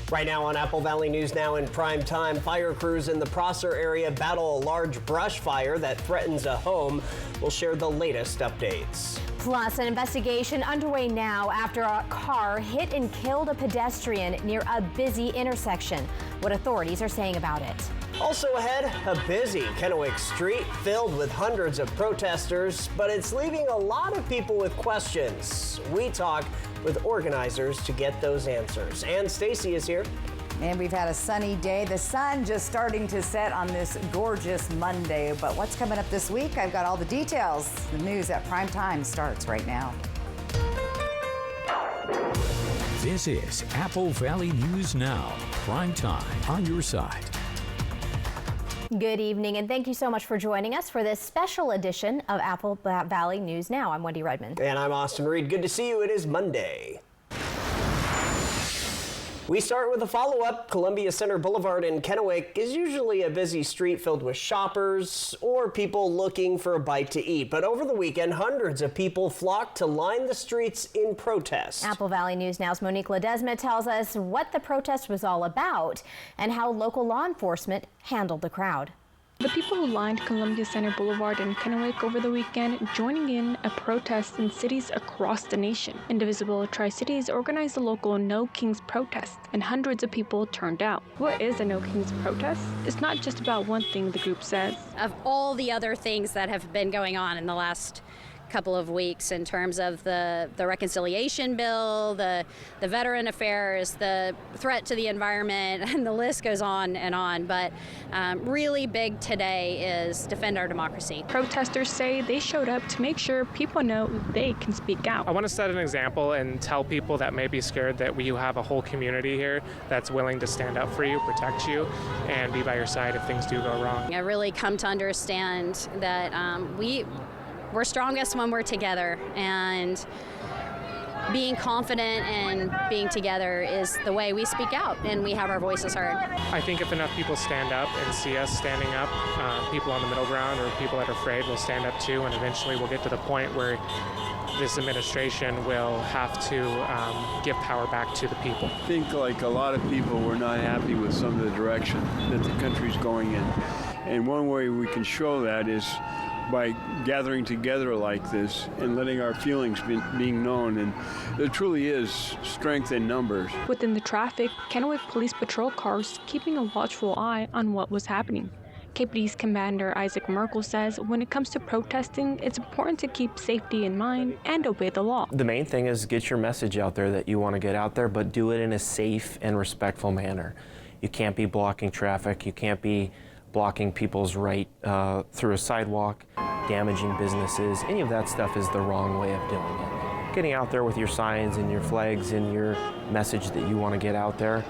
Right now on Apple Valley News Now in prime time, fire crews in the Prosser area battle a large brush fire that threatens a home. We'll share the latest updates. Plus, an investigation underway now after a car hit and killed a pedestrian near a busy intersection. What authorities are saying about it. Also ahead, a busy Kennewick street filled with hundreds of protesters, but it's leaving a lot of people with questions. We talk with organizers to get those answers. And Stacy is here. And we've had a sunny day. The sun just starting to set on this gorgeous Monday. But what's coming up this week? I've got all the details. The news at Primetime starts right now. This is Apple Valley News Now. Primetime on your side. Good evening, and thank you so much for joining us for this special edition of Apple Valley News Now. I'm Wendy Redmond. And I'm Austin Reed. Good to see you. It is Monday. We start with a follow-up. Columbia Center Boulevard in Kennewick is usually a busy street filled with shoppers or people looking for a bite to eat. But over the weekend, hundreds of people flocked to line the streets in protest. Apple Valley News Now's Monique Ledesma tells us what the protest was all about and how local law enforcement handled the crowd. The people who lined Columbia Center Boulevard in Kennewick over the weekend joining in a protest in cities across the nation. Indivisible Tri-Cities organized the local No Kings protest, and hundreds of people turned out. What is a No Kings protest? It's not just about one thing, the group says. Of all the other things that have been going on in the last couple of weeks in terms of the reconciliation bill, the veteran affairs, the threat to the environment, and the list goes on and on. But really big today is defend our democracy. Protesters say they showed up to make sure people know they can speak out. I want to set an example and tell people that may be scared that you have a whole community here that's willing to stand up for you, protect you, and be by your side if things do go wrong. I really come to understand that we're strongest when we're together, and being confident and being together is the way we speak out and we have our voices heard. I think if enough people stand up and see us standing up, people on the middle ground or people that are afraid will stand up too, and eventually we'll get to the point where this administration will have to give power back to the people. I think like a lot of people were not happy with some of the direction that the country's going in. And one way we can show that is by gathering together like this and letting our feelings being known. And there truly is strength in numbers. Within the traffic, Kennewick Police patrol cars keeping a watchful eye on what was happening. KPD's Commander Isaac Merkel says when it comes to protesting, it's important to keep safety in mind and obey the law. The main thing is get your message out there that you want to get out there, but do it in a safe and respectful manner. You can't be blocking traffic. You can't be blocking people's right through a sidewalk, damaging businesses. Any of that stuff is the wrong way of doing it. Getting out there with your signs and your flags and your message that you want to get out there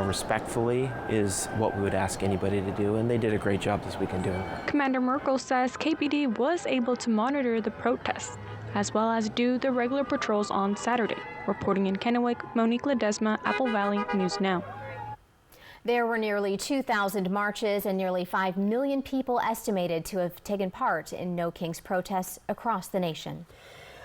respectfully is what we would ask anybody to do, and they did a great job this weekend doing that. Commander Merkel says KPD was able to monitor the protests as well as do the regular patrols on Saturday. Reporting in Kennewick, Monique Ledesma, Apple Valley News Now. There were nearly 2,000 marches and nearly 5 million people estimated to have taken part in No Kings protests across the nation.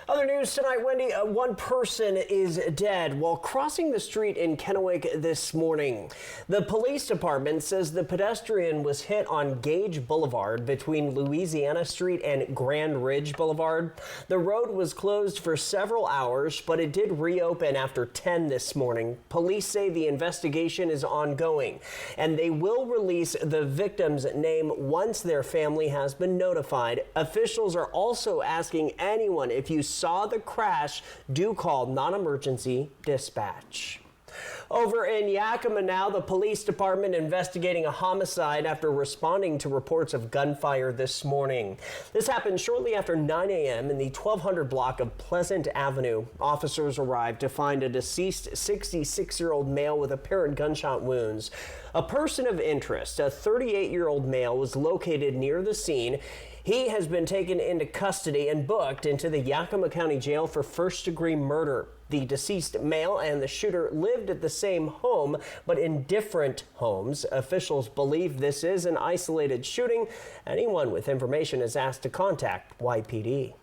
Other news tonight, Wendy, one person is dead while crossing the street in Kennewick this morning. The police department says the pedestrian was hit on Gage Boulevard between Louisiana Street and Grand Ridge Boulevard. The road was closed for several hours, but it did reopen after 10 this morning. Police say the investigation is ongoing, and they will release the victim's name once their family has been notified. Officials are also asking anyone, if you saw the crash, do call non-emergency dispatch. Over in Yakima now, the police department investigating a homicide after responding to reports of gunfire this morning. This happened shortly after 9 a.m. in the 1200 block of Pleasant Avenue. Officers arrived to find a deceased 66-year-old male with apparent gunshot wounds. A person of interest, a 38-year-old male, was located near the scene. He has been taken into custody and booked into the Yakima County Jail for first-degree murder. The deceased male and the shooter lived at the same home, but in different homes. Officials believe this is an isolated shooting. Anyone with information is asked to contact YPD.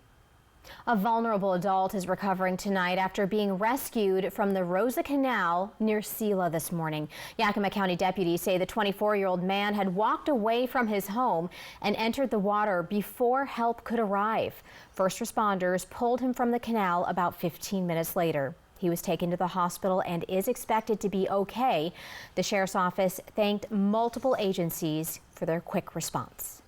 A vulnerable adult is recovering tonight after being rescued from the Rosa Canal near Sela this morning. Yakima County deputies say the 24-year-old man had walked away from his home and entered the water before help could arrive. First responders pulled him from the canal about 15 minutes later. He was taken to the hospital and is expected to be okay. The sheriff's office thanked multiple agencies for their quick response.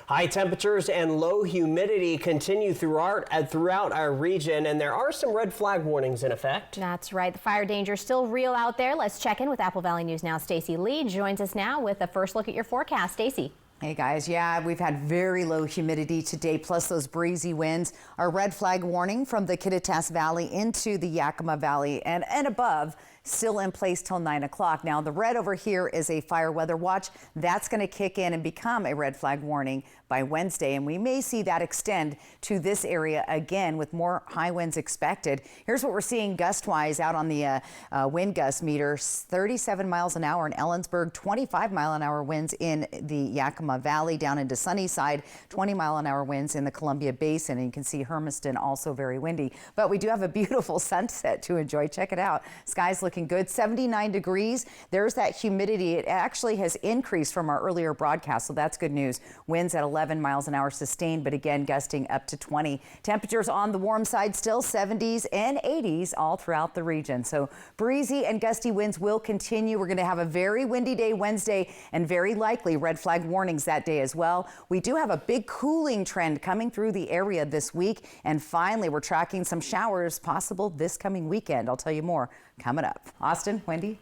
High temperatures and low humidity continue throughout our region, and there are some red flag warnings in effect. That's right. The fire danger is still real out there. Let's check in with Apple Valley News Now. Stacey Lee joins us now with a first look at your forecast. Stacey. Hey guys, yeah, we've had very low humidity today, plus those breezy winds. Our red flag warning from the Kittitas Valley into the Yakima Valley and above still in place till 9 o'clock. Now, the red over here is a fire weather watch. That's going to kick in and become a red flag warning by Wednesday, and we may see that extend to this area again with more high winds expected. Here's what we're seeing gust-wise out on the wind gust meter. 37 miles an hour in Ellensburg, 25-mile-an-hour winds in the Yakima Valley down into Sunnyside, 20-mile-an-hour winds in the Columbia Basin, and you can see Hermiston also very windy. But we do have a beautiful sunset to enjoy. Check it out. Sky's looking good. 79 degrees. There's that humidity. It actually has increased from our earlier broadcast, so that's good news. Winds at 11 miles an hour sustained, but again, gusting up to 20. Temperatures on the warm side still 70s and 80s all throughout the region. So breezy and gusty winds will continue. We're going to have a very windy day Wednesday and very likely red flag warnings that day as well. We do have a big cooling trend coming through the area this week. And finally, we're tracking some showers possible this coming weekend. I'll tell you more coming up. Austin, Wendy.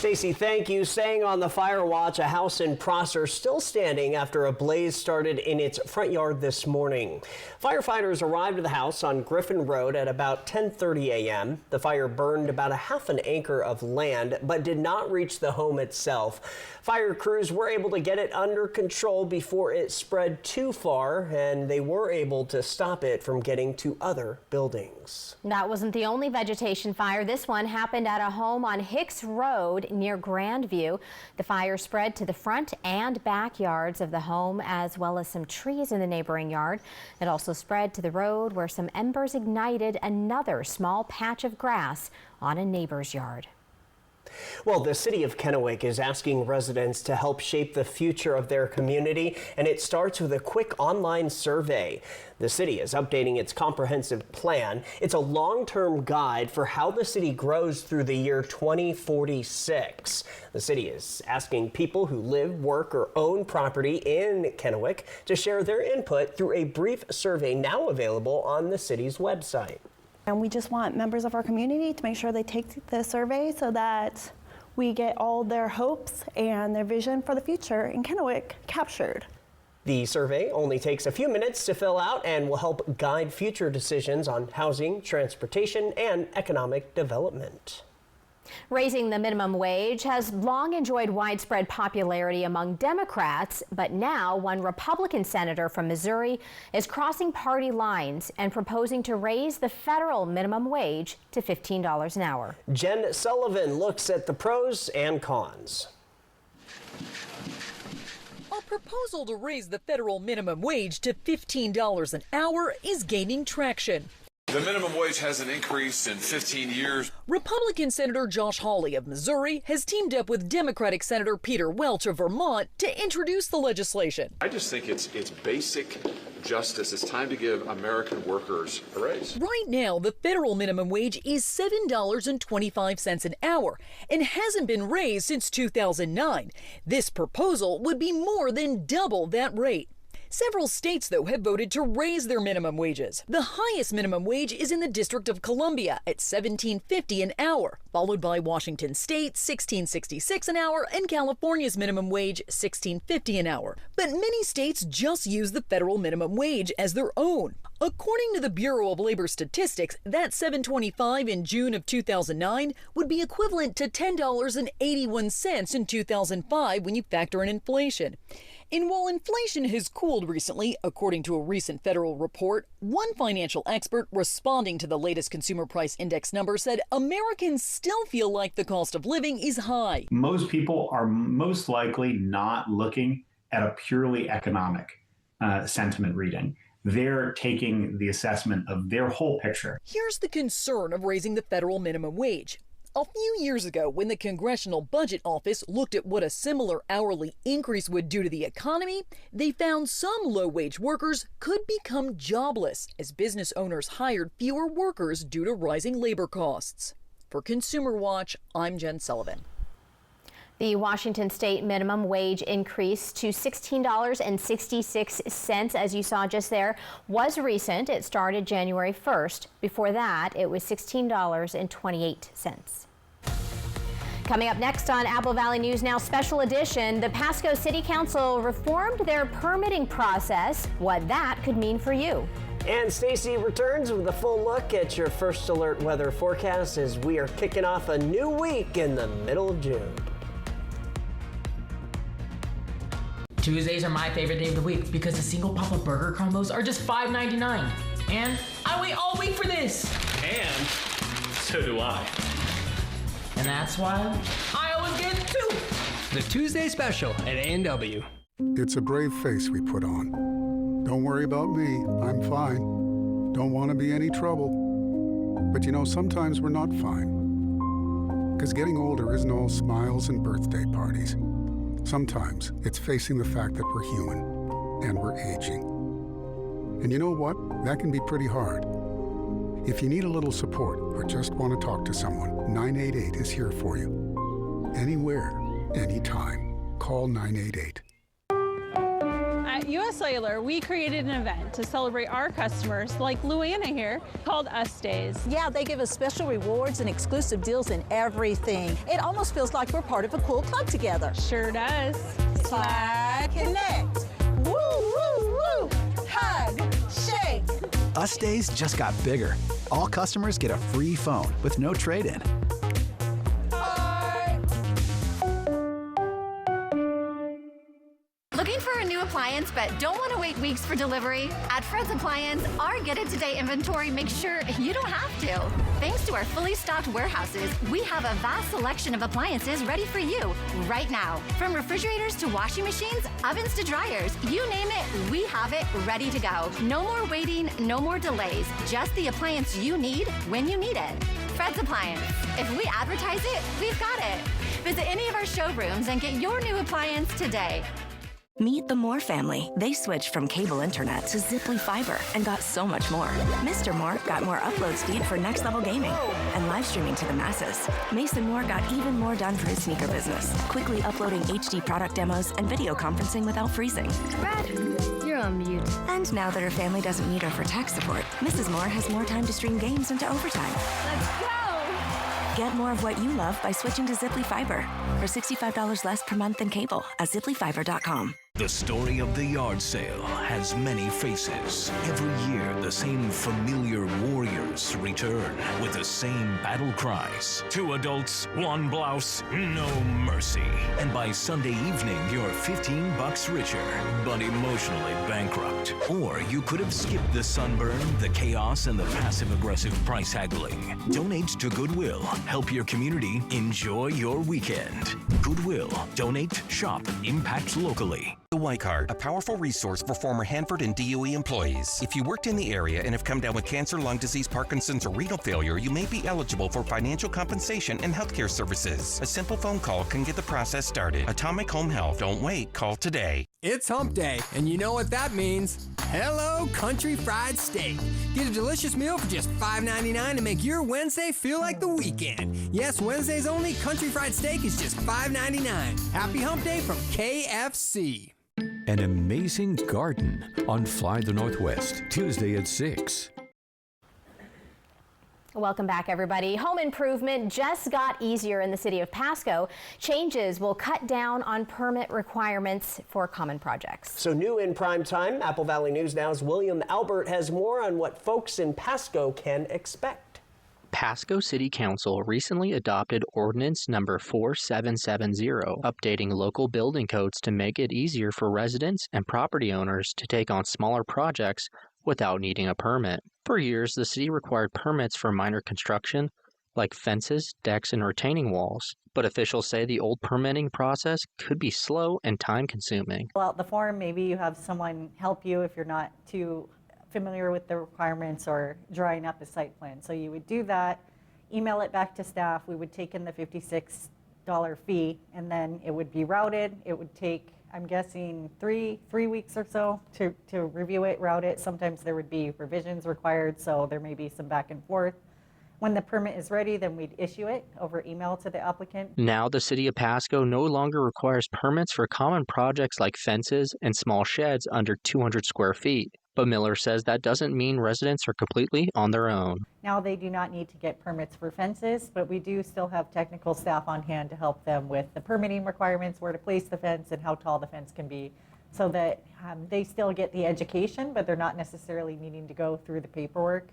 Stacey, thank you. Staying on the fire watch, a house in Prosser still standing after a blaze started in its front yard this morning. Firefighters arrived at the house on Griffin Road at about 10:30 a.m. The fire burned about a half an acre of land, but did not reach the home itself. Fire crews were able to get it under control before it spread too far, and they were able to stop it from getting to other buildings. That wasn't the only vegetation fire. This one happened at a home on Hicks Road near Grandview. The fire spread to the front and backyards of the home, as well as some trees in the neighboring yard. It also spread to the road, where some embers ignited another small patch of grass on a neighbor's yard. Well, the city of Kennewick is asking residents to help shape the future of their community, and it starts with a quick online survey. The city is updating its comprehensive plan. It's a long-term guide for how the city grows through the year 2046. The city is asking people who live, work, or own property in Kennewick to share their input through a brief survey now available on the city's website. And we just want members of our community to make sure they take the survey so that we get all their hopes and their vision for the future in Kennewick captured. The survey only takes a few minutes to fill out and will help guide future decisions on housing, transportation, and economic development. Raising the minimum wage has long enjoyed widespread popularity among Democrats, but now one Republican senator from Missouri is crossing party lines and proposing to raise the federal minimum wage to $15 an hour. Jen Sullivan looks at the pros and cons. A proposal to raise the federal minimum wage to $15 an hour is gaining traction. The minimum wage hasn't increased in 15 years. Republican Senator Josh Hawley of Missouri has teamed up with Democratic Senator Peter Welch of Vermont to introduce the legislation. I just think it's basic justice. It's time to give American workers a raise. Right now, the federal minimum wage is $7.25 an hour and hasn't been raised since 2009. This proposal would be more than double that rate. Several states, though, have voted to raise their minimum wages. The highest minimum wage is in the District of Columbia at $17.50 an hour, followed by Washington State, $16.66 an hour, and California's minimum wage, $16.50 an hour. But many states just use the federal minimum wage as their own. According to the Bureau of Labor Statistics, that $7.25 in June of 2009 would be equivalent to $10.81 in 2005 when you factor in inflation. And while inflation has cooled recently, according to a recent federal report, one financial expert responding to the latest consumer price index number said Americans still feel like the cost of living is high. Most people are most likely not looking at a purely economic sentiment reading. They're taking the assessment of their whole picture. Here's the concern of raising the federal minimum wage. A few years ago, when the Congressional Budget Office looked at what a similar hourly increase would do to the economy, they found some low-wage workers could become jobless as business owners hired fewer workers due to rising labor costs. For Consumer Watch, I'm Jen Sullivan. The Washington state minimum wage increase to $16.66, as you saw just there, was recent. It started January 1st. Before that, it was $16.28. Coming up next on Apple Valley News Now Special Edition, the Pasco City Council reformed their permitting process. What that could mean for you. And Stacy returns with a full look at your first alert weather forecast as we are kicking off a new week in the middle of June. Tuesdays are my favorite day of the week because the single pop-up burger combos are just $5.99. And I wait all week for this. And so do I. And that's why I always get two. The Tuesday Special at A&W. It's a brave face we put on. Don't worry about me, I'm fine. Don't want to be any trouble. But you know, sometimes we're not fine. Because getting older isn't all smiles and birthday parties. Sometimes it's facing the fact that we're human and we're aging. And you know what? That can be pretty hard. If you need a little support or just want to talk to someone, 988 is here for you. Anywhere, anytime. Call 988. At US Cellular, we created an event to celebrate our customers, like Luana here, called Us Days. Yeah, they give us special rewards and exclusive deals and everything. It almost feels like we're part of a cool club together. Sure does. Slide, connect. Woo, woo, woo. Hug, shake. Us Days just got bigger. All customers get a free phone with no trade-in. Looking for a new appliance but don't want to wait weeks for delivery? At Fred's Appliance, our Get It Today inventory makes sure you don't have to. Thanks to our fully stocked warehouses, we have a vast selection of appliances ready for you right now. From refrigerators to washing machines, ovens to dryers, you name it, we have it ready to go. No more waiting, no more delays. Just the appliance you need when you need it. Fred's Appliance. If we advertise it, we've got it. Visit any of our showrooms and get your new appliance today. Meet the Moore family. They switched from cable internet to Ziply Fiber and got so much more. Mr. Moore got more upload speed for next level gaming and live streaming to the masses. Mason Moore got even more done for his sneaker business, quickly uploading HD product demos and video conferencing without freezing. Brad, you're on mute. And now that her family doesn't need her for tech support, Mrs. Moore has more time to stream games into overtime. Let's go! Get more of what you love by switching to Ziply Fiber for $65 less per month than cable at ziplyfiber.com. The story of the yard sale has many faces. Every year, the same familiar warriors return with the same battle cries. 2 adults, 1 blouse, no mercy. And by Sunday evening, you're $15 richer, but emotionally bankrupt. Or you could have skipped the sunburn, the chaos, and the passive-aggressive price haggling. Donate to Goodwill. Help your community enjoy your weekend. Goodwill. Donate, shop, impact locally. The Y Card, a powerful resource for former Hanford and DOE employees. If you worked in the area and have come down with cancer, lung disease, Parkinson's, or renal failure, you may be eligible for financial compensation and healthcare services. A simple phone call can get the process started. Atomic Home Health. Don't wait. Call today. It's hump day, and you know what that means. Hello, Country Fried Steak. Get a delicious meal for just $5.99 to make your Wednesday feel like the weekend. Yes, Wednesdays only, Country Fried Steak is just $5.99. Happy hump day from KFC. An amazing garden on Fly the Northwest, Tuesday at 6. Welcome back, everybody. Home improvement just got easier in the city of Pasco. Changes will cut down on permit requirements for common projects. So new in prime time, Apple Valley News Now's William Albert has more on what folks in Pasco can expect. Pasco City Council recently adopted Ordinance Number 4770, updating local building codes to make it easier for residents and property owners to take on smaller projects without needing a permit. For years, the city required permits for minor construction, like fences, decks, and retaining walls. But officials say the old permitting process could be slow and time-consuming. Fill out the form, maybe you have someone help you if you're not too familiar with the requirements or drawing up a site plan. So you would do that, email it back to staff, we would take in the $56 fee, and then it would be routed. It would take, I'm guessing, three weeks or so to review it, route it. Sometimes there would be revisions required, so there may be some back and forth. When the permit is ready, then we'd issue it over email to the applicant. Now the city of Pasco no longer requires permits for common projects like fences and small sheds under 200 square feet. But Miller says that doesn't mean residents are completely on their own. Now they do not need to get permits for fences, but we do still have technical staff on hand to help them with the permitting requirements, where to place the fence and how tall the fence can be, so that they still get the education, but they're not necessarily needing to go through the paperwork.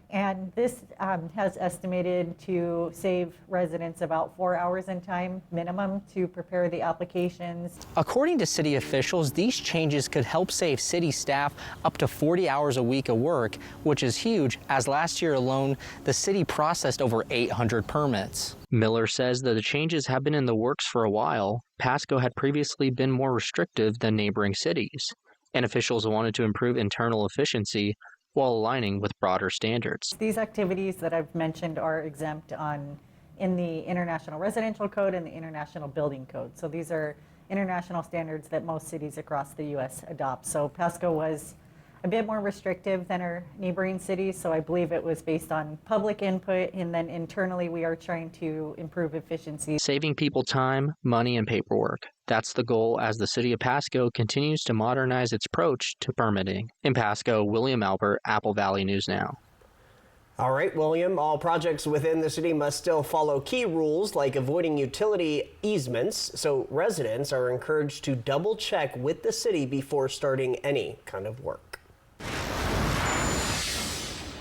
And this has estimated to save residents about 4 hours in time minimum to prepare the applications. According to city officials, these changes could help save city staff up to 40 hours a week of work, which is huge, as last year alone, the city processed over 800 permits. Miller says that the changes have been in the works for a while. Pasco had previously been more restrictive than neighboring cities, and officials wanted to improve internal efficiency while aligning with broader standards. These activities that I've mentioned are exempt in the International Residential Code and the International Building Code. So these are international standards that most cities across the U.S. adopt. So Pasco was a bit more restrictive than our neighboring cities, so I believe it was based on public input, and then internally we are trying to improve efficiency. Saving people time, money, and paperwork. That's the goal as the city of Pasco continues to modernize its approach to permitting. In Pasco, William Albert, Apple Valley News Now. All right, William, all projects within the city must still follow key rules like avoiding utility easements, so residents are encouraged to double check with the city before starting any kind of work.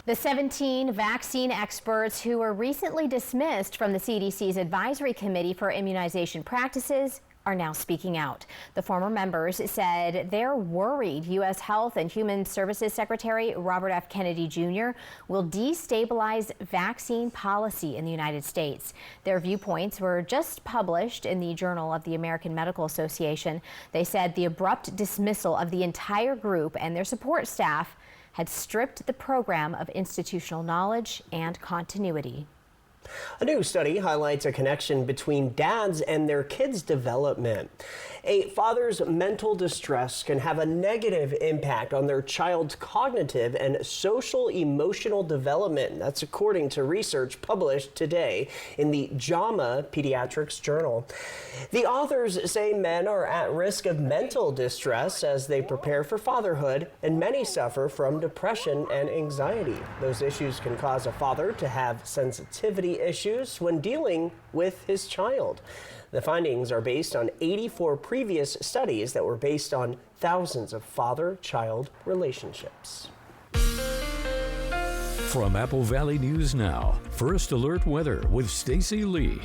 The 17 vaccine experts who were recently dismissed from the CDC's Advisory Committee for Immunization Practices are now speaking out. The former members said they're worried U.S. Health and Human Services Secretary Robert F. Kennedy Jr. will destabilize vaccine policy in the United States. Their viewpoints were just published in the Journal of the American Medical Association. They said the abrupt dismissal of the entire group and their support staff had stripped the program of institutional knowledge and continuity. A new study highlights a connection between dads and their kids' development. A father's mental distress can have a negative impact on their child's cognitive and social emotional development. That's according to research published today in the JAMA Pediatrics Journal. The authors say men are at risk of mental distress as they prepare for fatherhood, and many suffer from depression and anxiety. Those issues can cause a father to have sensitivity issues when dealing with his child. The findings are based on 84 previous studies that were based on thousands of father-child relationships. From Apple Valley News Now, First Alert Weather with Stacy Lee.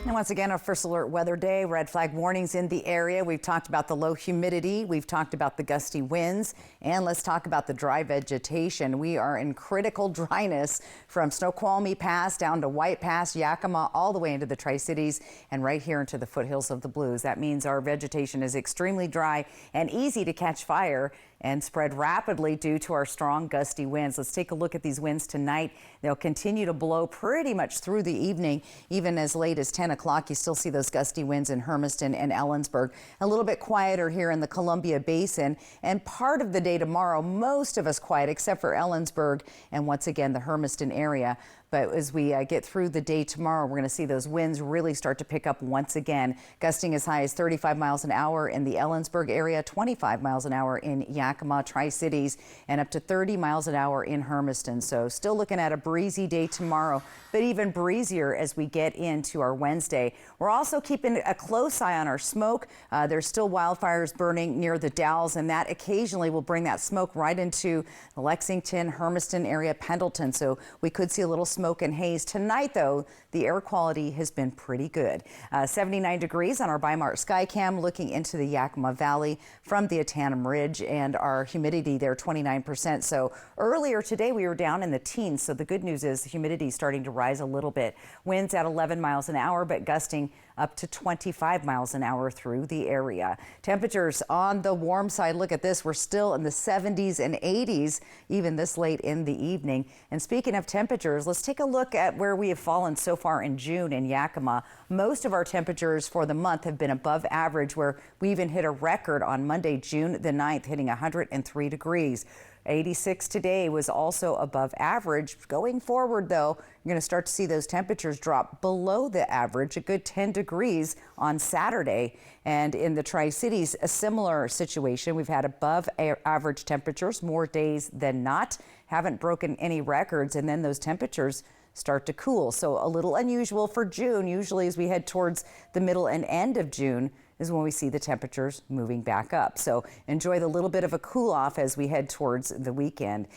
And once again, our First Alert Weather Day, red flag warnings in the area. We've talked about the low humidity. We've talked about the gusty winds. And let's talk about the dry vegetation. We are in critical dryness from Snoqualmie Pass down to White Pass, Yakima, all the way into the Tri-Cities and right here into the foothills of the Blues. That means our vegetation is extremely dry and easy to catch fire and spread rapidly due to our strong gusty winds. Let's take a look at these winds tonight. They'll continue to blow pretty much through the evening, even as late as 10 o'clock. You still see those gusty winds in Hermiston and Ellensburg. A little bit quieter here in the Columbia Basin, and part of the day tomorrow, most of us quiet except for Ellensburg and once again the Hermiston area. But as we get through the day tomorrow, we're going to see those winds really start to pick up once again, gusting as high as 35 miles an hour in the Ellensburg area, 25 miles an hour in Yakima, Tri-Cities, and up to 30 miles an hour in Hermiston. So still looking at a breezy day tomorrow, but even breezier as we get into our Wednesday. We're also keeping a close eye on our smoke. There's still wildfires burning near the Dalles, and that occasionally will bring that smoke right into the Lexington, Hermiston area, Pendleton. So we could see a little smoke smoke and haze. Tonight, though, the air quality has been pretty good. 79 degrees on our Bimart Skycam looking into the Yakima Valley from the Atanum Ridge, and our humidity there 29%. So earlier today we were down in the teens. So the good news is the humidity is starting to rise a little bit. Winds at 11 miles an hour, but gusting up to 25 miles an hour through the area. Temperatures on the warm side, look at this, we're still in the 70s and 80s even this late in the evening. And speaking of temperatures, let's take a look at where we have fallen so far in June in Yakima. Most of our temperatures for the month have been above average, where we even hit a record on Monday, June the 9th, hitting 103 degrees. 86 today was also above average. Going forward, though, you're going to start to see those temperatures drop below the average, a good 10 degrees on Saturday. And in the Tri-Cities, a similar situation. We've had above average temperatures more days than not. Haven't broken any records, and then those temperatures start to cool. So a little unusual for June. Usually as we head towards the middle and end of June is when we see the temperatures moving back up. So enjoy the little bit of a cool off as we head towards the weekend.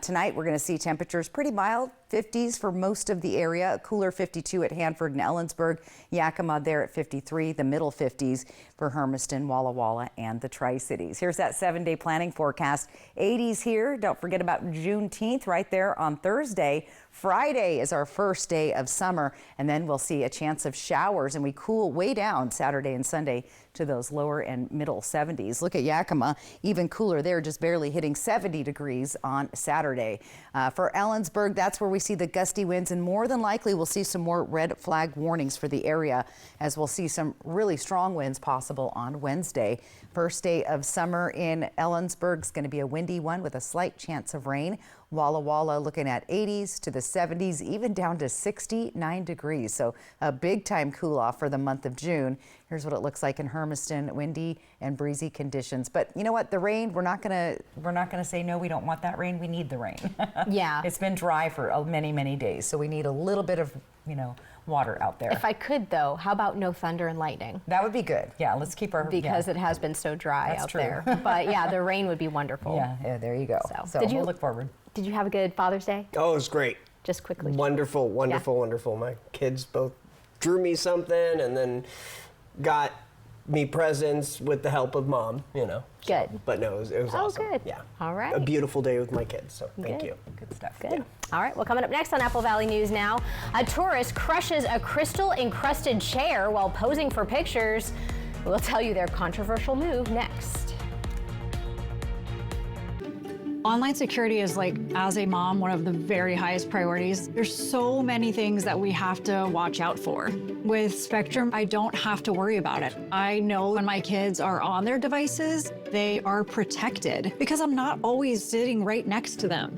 Tonight we're going to see temperatures pretty mild, 50s for most of the area, a cooler 52 at Hanford and Ellensburg, Yakima there at 53, the middle 50s for Hermiston, Walla Walla, and the Tri-Cities. Here's that 7-day planning forecast. 80s here. Don't forget about Juneteenth right there on Thursday. Friday is our first day of summer, and then we'll see a chance of showers, and we cool way down Saturday and Sunday to those lower and middle 70s. Look at Yakima, even cooler there, just barely hitting 70 degrees on Saturday. For Ellensburg, that's where we see the gusty winds, and more than likely we'll see some more red flag warnings for the area, as we'll see some really strong winds possible on Wednesday. First day of summer in Ellensburg is going to be a windy one with a slight chance of rain. Walla Walla looking at 80s to the 70s, even down to 69 degrees. So a big time cool off for the month of June. Here's what it looks like in Hermiston, windy and breezy conditions. But you know what? The rain, we're not gonna say no, we don't want that rain. We need the rain. Yeah. It's been dry for many, many days. So we need a little bit of, water out there. If I could, though, how about no thunder and lightning? That would be good. Yeah, let's keep our... Because it has been so dry That's out true. there. But yeah, the rain would be wonderful. Yeah, there you go. So we'll look forward. Did you have a good Father's Day? Oh, it was great. Just quickly. Wonderful, wonderful, wonderful. My kids both drew me something and then got me presents with the help of Mom, Good. But no, it was awesome. Oh, good. Yeah. All right. A beautiful day with my kids, so thank you. Good stuff. Good. Yeah. All right, well, coming up next on Apple Valley News Now, a tourist crushes a crystal-encrusted chair while posing for pictures. We'll tell you their controversial move next. Online security is, as a mom, one of the very highest priorities. There's so many things that we have to watch out for. With Spectrum, I don't have to worry about it. I know when my kids are on their devices, they are protected because I'm not always sitting right next to them.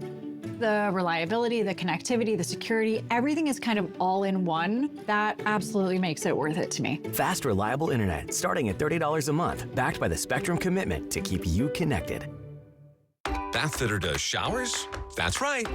The reliability, the connectivity, the security, everything is kind of all in one. That absolutely makes it worth it to me. Fast, reliable internet starting at $30 a month, backed by the Spectrum commitment to keep you connected. Bathfitter does showers? That's right.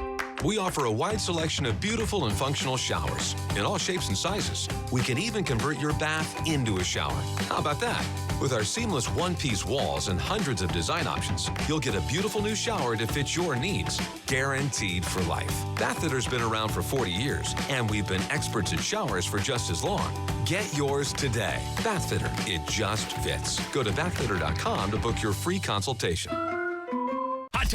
We offer a wide selection of beautiful and functional showers in all shapes and sizes. We can even convert your bath into a shower. How about that? With our seamless one-piece walls and hundreds of design options, you'll get a beautiful new shower to fit your needs, guaranteed for life. Bathfitter's been around for 40 years, and we've been experts at showers for just as long. Get yours today. Bathfitter, it just fits. Go to bathfitter.com to book your free consultation.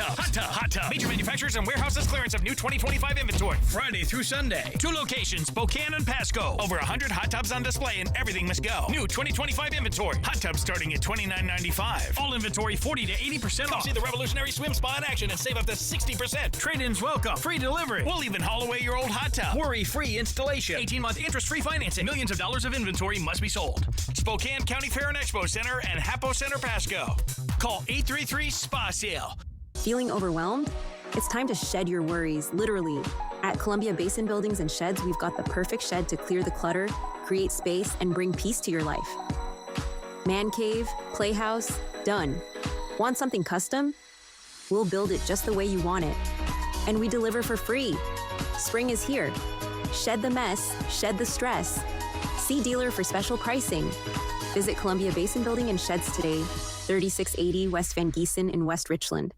Hot Tub. Major manufacturers and warehouses clearance of new 2025 inventory. Friday through Sunday. 2 locations, Spokane and Pasco. Over 100 hot tubs on display and everything must go. New 2025 inventory. Hot tubs starting at $29.95. All inventory 40 to 80% off. See the revolutionary swim spa in action and save up to 60%. Trade-ins welcome. Free delivery. We'll even haul away your old hot tub. Worry-free installation. 18-month interest-free financing. Millions of dollars of inventory must be sold. Spokane County Fair and Expo Center and Hapo Center Pasco. Call 833-SPA-SALE. Feeling overwhelmed? It's time to shed your worries, literally. At Columbia Basin Buildings and Sheds, we've got the perfect shed to clear the clutter, create space, and bring peace to your life. Man cave, playhouse, done. Want something custom? We'll build it just the way you want it. And we deliver for free. Spring is here. Shed the mess, shed the stress. See dealer for special pricing. Visit Columbia Basin Building and Sheds today, 3680 West Van Giesen in West Richland.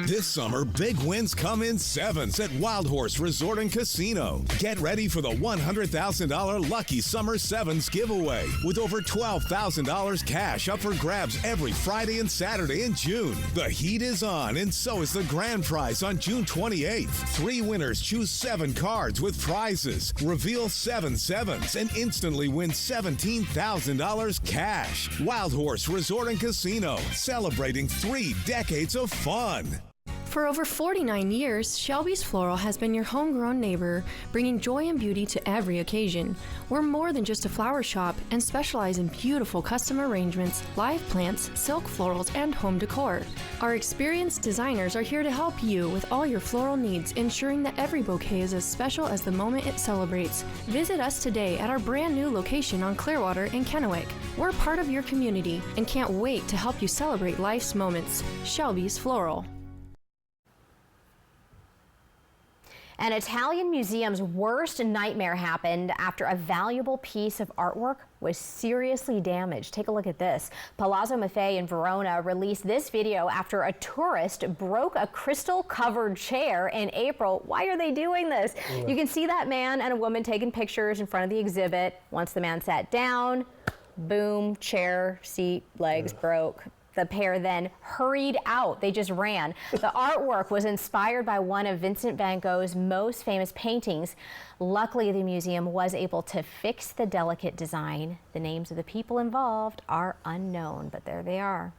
This summer, big wins come in sevens at Wild Horse Resort and Casino. Get ready for the $100,000 Lucky Summer Sevens giveaway with over $12,000 cash up for grabs every Friday and Saturday in June. The heat is on, and so is the grand prize on June 28th. 3 winners choose 7 cards with prizes. Reveal 7 sevens and instantly win $17,000 cash. Wild Horse Resort and Casino, celebrating 3 decades of fun. For over 49 years, Shelby's Floral has been your homegrown neighbor, bringing joy and beauty to every occasion. We're more than just a flower shop and specialize in beautiful custom arrangements, live plants, silk florals, and home decor. Our experienced designers are here to help you with all your floral needs, ensuring that every bouquet is as special as the moment it celebrates. Visit us today at our brand new location on Clearwater in Kennewick. We're part of your community and can't wait to help you celebrate life's moments. Shelby's Floral. An Italian museum's worst nightmare happened after a valuable piece of artwork was seriously damaged. Take a look at this. Palazzo Maffei in Verona released this video after a tourist broke a crystal-covered chair in April. Why are they doing this? Yeah. You can see that man and a woman taking pictures in front of the exhibit. Once the man sat down, boom, chair, seat, legs broke. The pair then hurried out. They just ran. The artwork was inspired by one of Vincent van Gogh's most famous paintings. Luckily, the museum was able to fix the delicate design. The names of the people involved are unknown, but there they are.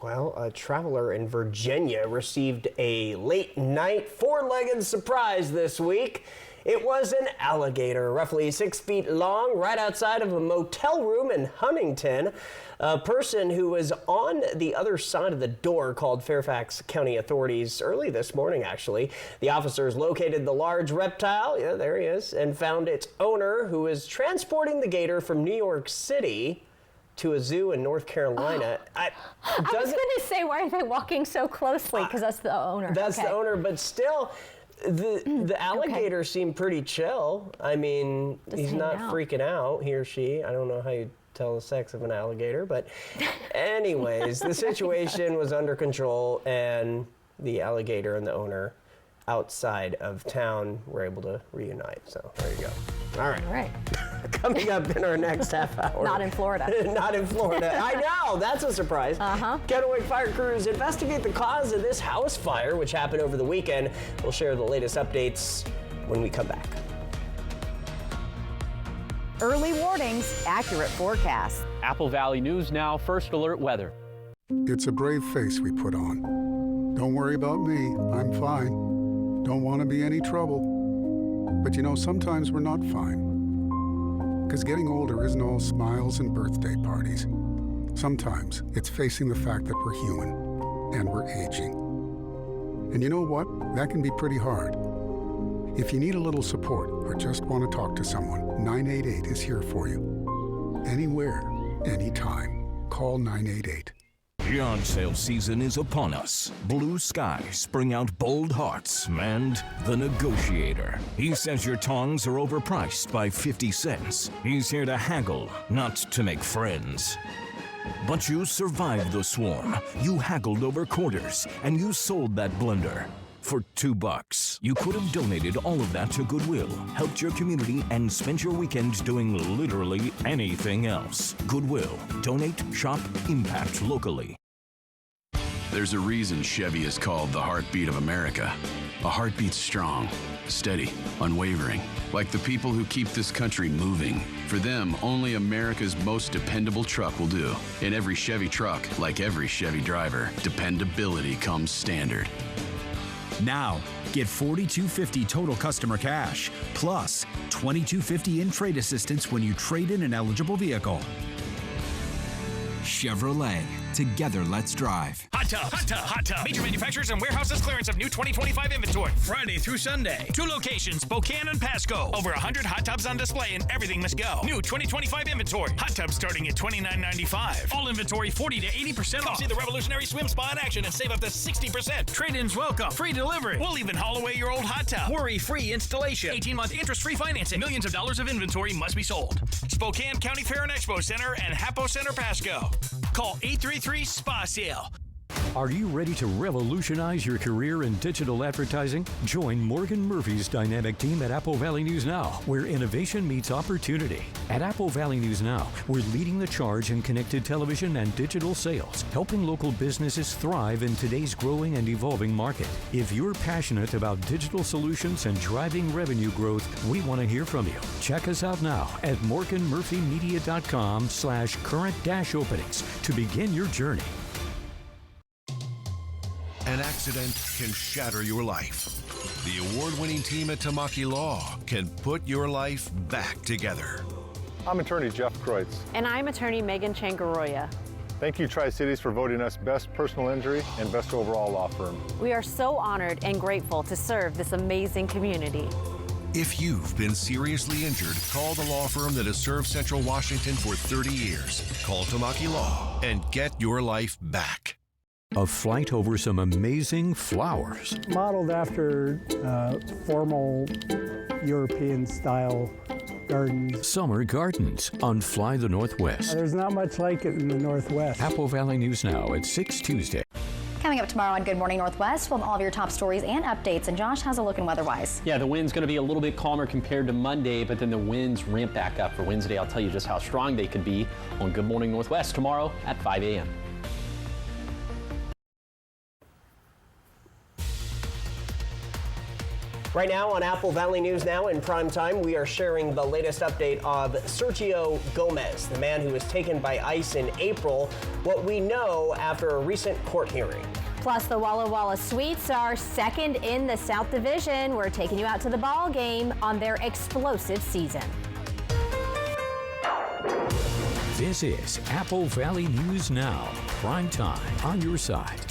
Well, a traveler in Virginia received a late-night four-legged surprise this week. It was an alligator, roughly 6 feet long, right outside of a motel room in Huntington. A person who was on the other side of the door called Fairfax County authorities early this morning, actually. The officers located the large reptile, yeah, there he is, and found its owner, who is transporting the gator from New York City to a zoo in North Carolina. I was going to say, why are they walking so closely? Because that's the owner. That's the owner, but still, the alligator seemed pretty chill. I mean, he's not freaking out, he or she. I don't know how you tell the sex of an alligator, but anyways, the situation was under control, and the alligator and the owner outside of town were able to reunite. So there you go. All right. Coming up in our next half hour. Not in Florida. Not in Florida. I know, that's a surprise. Kennewick fire crews investigate the cause of this house fire, which happened over the weekend. We'll share the latest updates when we come back. Early warnings, accurate forecasts. Apple Valley News Now, First Alert Weather. It's a brave face we put on. Don't worry about me, I'm fine. Don't want to be any trouble. But you know, sometimes we're not fine. Because getting older isn't all smiles and birthday parties. Sometimes it's facing the fact that we're human and we're aging. And you know what? That can be pretty hard. If you need a little support or just want to talk to someone, 988 is here for you. Anywhere, anytime. Call 988. Yard sale season is upon us. Blue skies bring out bold hearts and the negotiator. He says your tongs are overpriced by 50 cents. He's here to haggle, not to make friends. But you survived the swarm. You haggled over quarters, and you sold that blender for $2. You could have donated all of that to Goodwill, helped your community, and spent your weekend doing literally anything else. Goodwill. Donate, shop, impact locally. There's a reason Chevy is called the heartbeat of America. A heartbeat strong, steady, unwavering. Like the people who keep this country moving. For them, only America's most dependable truck will do. In every Chevy truck, like every Chevy driver, dependability comes standard. Now, get $4,250 total customer cash, plus $2,250 in trade assistance when you trade in an eligible vehicle. Chevrolet. Together, let's drive. Hot tub, hot tub, hot tub. Major manufacturers and warehouses clearance of new 2025 inventory. Friday through Sunday. 2 locations, Spokane and Pasco. Over 100 hot tubs on display and everything must go. New 2025 inventory. Hot tubs starting at $29.95. All inventory 40 to 80% off. See the revolutionary swim spa in action and save up to 60%. Trade-ins welcome. Free delivery. We'll even haul away your old hot tub. Worry-free installation. 18-month interest-free financing. Millions of dollars of inventory must be sold. Spokane County Fair and Expo Center and Hapo Center Pasco. Call 833-SPA-SALE. Are you ready to revolutionize your career in digital advertising? Join Morgan Murphy's dynamic team at Apple Valley News Now, where innovation meets opportunity. At Apple Valley News Now, we're leading the charge in connected television and digital sales, helping local businesses thrive in today's growing and evolving market. If you're passionate about digital solutions and driving revenue growth, we want to hear from you. Check us out now at morganmurphymedia.com/current-openings to begin your journey. An accident can shatter your life. The award-winning team at Tamaki Law can put your life back together. I'm attorney Jeff Kreutz. And I'm attorney Megan Changaroya. Thank you, Tri-Cities, for voting us Best Personal Injury and Best Overall Law Firm. We are so honored and grateful to serve this amazing community. If you've been seriously injured, call the law firm that has served Central Washington for 30 years. Call Tamaki Law and get your life back. A flight over some amazing flowers. Modeled after formal European-style gardens. Summer gardens on Fly the Northwest. There's not much like it in the Northwest. Apple Valley News Now at 6 Tuesday. Coming up tomorrow on Good Morning Northwest, we'll have all of your top stories and updates. And Josh, how's it looking weather-wise? Yeah, the wind's going to be a little bit calmer compared to Monday, but then the winds ramp back up for Wednesday. I'll tell you just how strong they could be on Good Morning Northwest tomorrow at 5 a.m. Right now on Apple Valley News Now in Primetime, we are sharing the latest update of Sergio Gomez, the man who was taken by ICE in April, what we know after a recent court hearing. Plus, the Walla Walla Sweets are second in the South Division. We're taking you out to the ball game on their explosive season. This is Apple Valley News Now, Primetime on your side.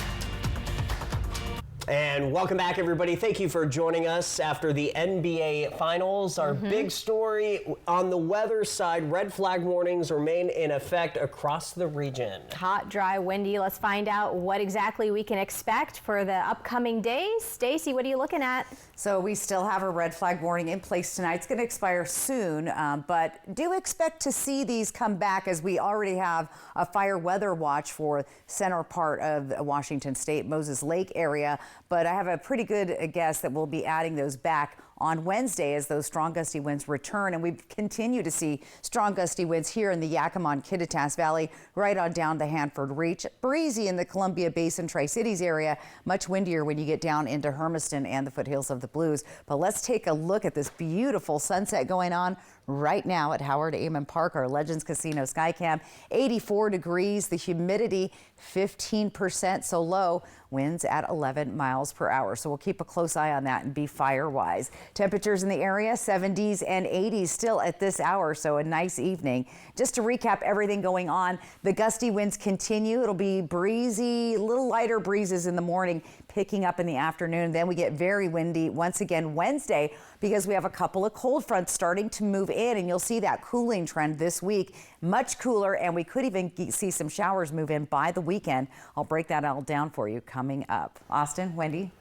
And welcome back, everybody. Thank you for joining us after the NBA Finals. Our big story on the weather side, red flag warnings remain in effect across the region. Hot, dry, windy. Let's find out what exactly we can expect for the upcoming days. Stacy, what are you looking at? So we still have a red flag warning in place tonight. It's going to expire soon, but do expect to see these come back as we already have a fire weather watch for center part of Washington State, Moses Lake area. But I have a pretty good guess that we'll be adding those back on Wednesday as those strong gusty winds return. And we continue to see strong gusty winds here in the Yakima and Kittitas Valley, right on down the Hanford Reach. Breezy in the Columbia Basin Tri-Cities area, much windier when you get down into Hermiston and the foothills of the Blues. But let's take a look at this beautiful sunset going on right now at Howard Amon Park, our Legends Casino Skycam. 84 degrees, the humidity 15%, so low, winds at 11 miles per hour. So we'll keep a close eye on that and be fire-wise. Temperatures in the area, 70s and 80s still at this hour, so a nice evening. Just to recap everything going on, the gusty winds continue. It'll be breezy, little lighter breezes in the morning, picking up in the afternoon. Then we get very windy once again Wednesday because we have a couple of cold fronts starting to move in, and you'll see that cooling trend this week. Much cooler, and we could even see some showers move in by the weekend. I'll break that all down for you coming up. Austin, Wendy.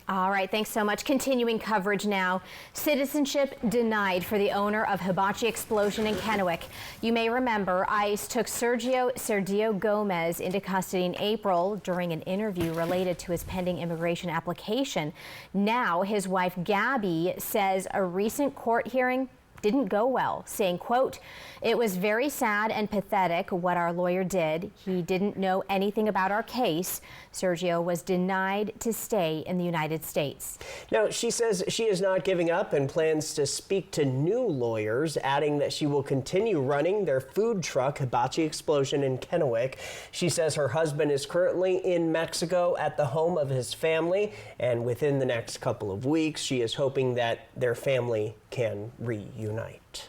All right, thanks so much. Continuing coverage now. Citizenship denied for the owner of hibachi explosion in Kennewick. You may remember ICE took Sergio Gomez into custody in April during an interview related to his pending immigration application. Now his wife Gabby says a recent court hearing didn't go well, saying, quote, "It was very sad and pathetic what our lawyer did. He didn't know anything about our case. Sergio was denied to stay in the United States." Now, she says she is not giving up and plans to speak to new lawyers, adding that she will continue running their food truck, Hibachi Explosion in Kennewick. She says her husband is currently in Mexico at the home of his family, and within the next couple of weeks, she is hoping that their family can reunite.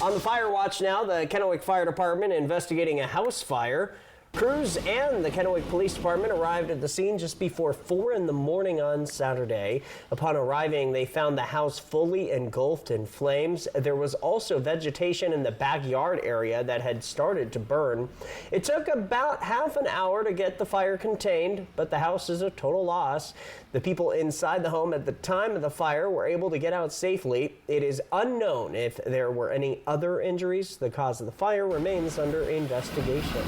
On the fire watch now, the Kennewick Fire Department investigating a house fire. Crews and the Kennewick Police Department arrived at the scene just before 4 in the morning on Saturday. Upon arriving, they found the house fully engulfed in flames. There was also vegetation in the backyard area that had started to burn. It took about half an hour to get the fire contained, but the house is a total loss. The people inside the home at the time of the fire were able to get out safely. It is unknown if there were any other injuries. The cause of the fire remains under investigation.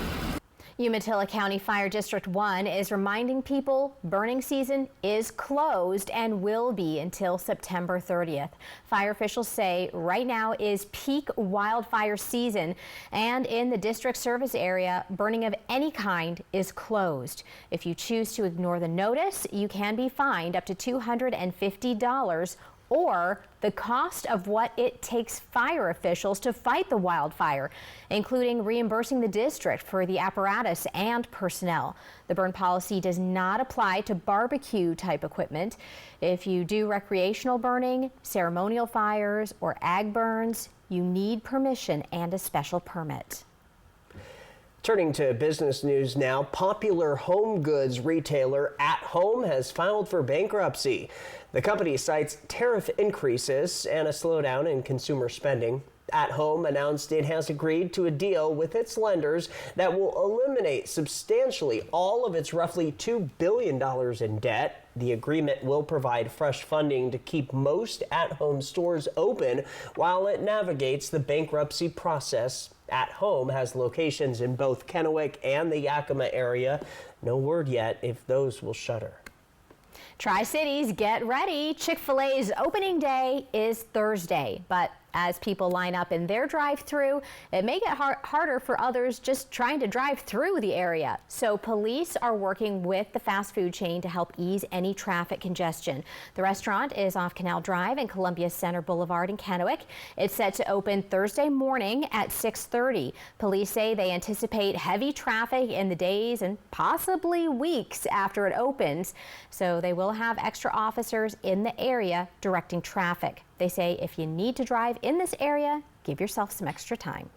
Umatilla County Fire District 1 is reminding people burning season is closed and will be until September 30th. Fire officials say right now is peak wildfire season, and in the district service area, burning of any kind is closed. If you choose to ignore the notice, you can be fined up to $250 or the cost of what it takes fire officials to fight the wildfire, including reimbursing the district for the apparatus and personnel. The burn policy does not apply to barbecue type equipment. If you do recreational burning, ceremonial fires, or ag burns, you need permission and a special permit. Turning to business news now, popular home goods retailer At Home has filed for bankruptcy. The company cites tariff increases and a slowdown in consumer spending. At Home announced it has agreed to a deal with its lenders that will eliminate substantially all of its roughly $2 billion in debt. The agreement will provide fresh funding to keep most At Home stores open while it navigates the bankruptcy process. At Home has locations in both Kennewick and the Yakima area. No word yet if those will shutter. Tri-Cities, get ready. Chick-fil-A's opening day is Thursday, but as people line up in their drive-thru, it may get harder for others just trying to drive through the area. So police are working with the fast food chain to help ease any traffic congestion. The restaurant is off Canal Drive and Columbia Center Boulevard in Kennewick. It's set to open Thursday morning at 6:30. Police say they anticipate heavy traffic in the days and possibly weeks after it opens, so they will have extra officers in the area directing traffic. They say if you need to drive in this area, give yourself some extra time.